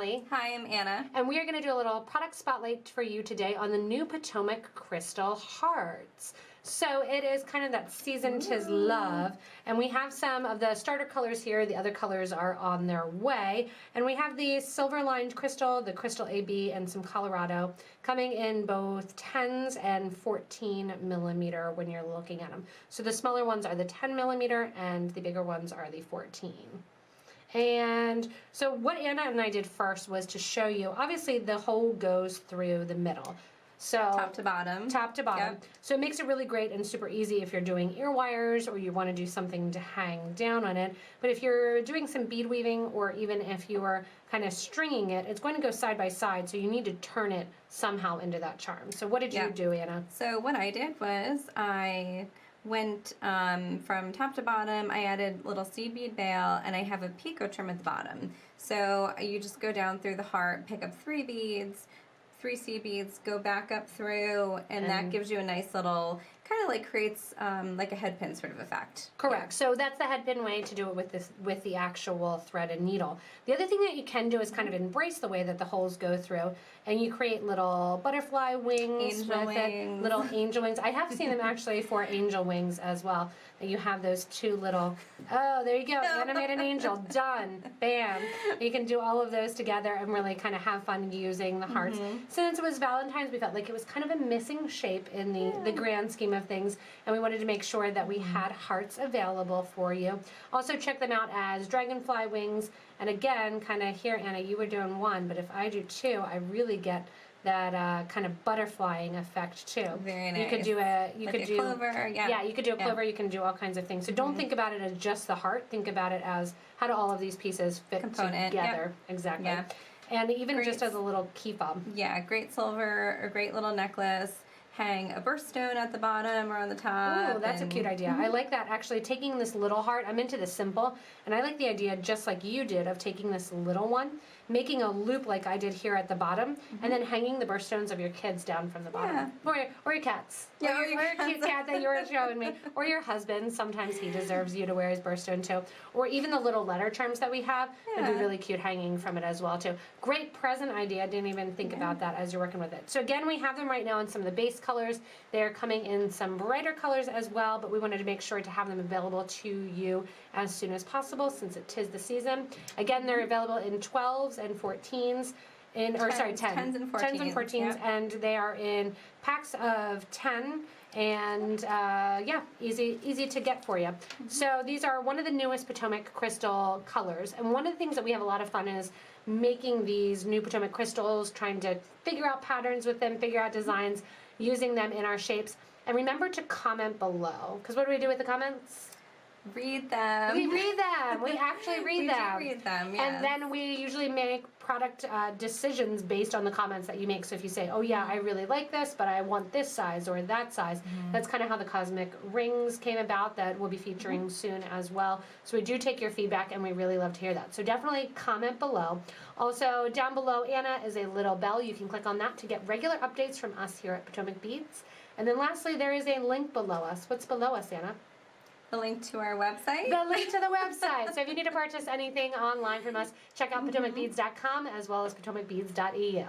Allie. Hi, I'm Anna. And we are going to do a little product spotlight for you today on the new Potomac Crystal Hearts. So it is kind of that season 'tis love, and we have some of the starter colors here. The other colors are on their way, and we have the silver lined crystal, the crystal AB, and some Colorado coming in both 10s and 14 millimeter when you're looking at them. So the smaller ones are the 10 millimeter and the bigger ones are the 14. And so what Anna and I did first was to show you, obviously the hole goes through the middle. So Top to bottom. Top to bottom. Yep. So it makes it really great and super easy if you're doing ear wires or you want to do something to hang down on it. But if you're doing some bead weaving or even if you are kind of stringing it, it's going to go side by side, so you need to turn it somehow into that charm. So what did you do, Anna? So what I did was I went from top to bottom. I added little seed bead bail, and I have a picot trim at the bottom. So you just go down through the heart, pick up 3 beads, 3 seed beads, go back up through, and that gives you a nice little, kind of like creates like a head pin sort of effect. Correct. Yeah. So that's the head pin way to do it with the actual thread and needle. The other thing that you can do is kind of embrace the way that the holes go through, and you create little butterfly wings Angel wings. little angel wings. I have seen them actually for angel wings as well. That you have those 2 little, oh, there you go, animated angel, done, bam. You can do all of those together and really kind of have fun using the hearts. Since it was Valentine's, we felt like it was kind of a missing shape in the grand scheme of things, and we wanted to make sure that we had hearts available for you. Also check them out as Dragonfly Wings, and again, kind of here, Anna, you were doing 1, but if I do 2, I really get that kind of butterflying effect too. Very nice. You could do a clover, yeah, you could do a clover, you can do all kinds of things. So don't think about it as just the heart, think about it as how do all of these pieces fit together. Yep. Exactly. Yeah. And even just as a little key fob. Yeah, great silver, a great little necklace. Hang a birthstone at the bottom or on the top. Oh, that's a cute idea. I like that. Actually, taking this little heart, I'm into the simple, and I like the idea, just like you did, of taking this little one, making a loop like I did here at the bottom, and then hanging the birthstones of your kids down from the bottom. Or your cats. Yeah, or your cute cat that you were showing me. Or your husband. Sometimes he deserves you to wear his birthstone too. Or even the little letter charms that we have would be really cute hanging from it as well too. Great present idea. Didn't even think about that as you're working with it. So again, we have them right now in some of the base colors. They are coming in some brighter colors as well, but we wanted to make sure to have them available to you as soon as possible since it is the season. Again, they're available in 12s and 14s. 10s and 14s. 10s and 14s, and they are in packs of 10, and easy to get for you. So these are one of the newest Potomac Crystal colors, and one of the things that we have a lot of fun is making these new Potomac crystals, trying to figure out patterns with them, figure out designs, using them in our shapes. And remember to comment below, because what do we do with the comments? Read them. We read them. We actually read them. We do read them, yes. And then we usually make product decisions based on the comments that you make. So if you say, oh yeah, I really like this, but I want this size or that size, that's kind of how the cosmic rings came about that we'll be featuring soon as well. So we do take your feedback, and we really love to hear that. So definitely comment below. Also, down below, Anna, is a little bell. You can click on that to get regular updates from us here at Potomac Beads. And then lastly, there is a link below us. What's below us, Anna? The link to our website. The link to the website. So if you need to purchase anything online from us, check out potomacbeads.com as well as potomacbeads.eu.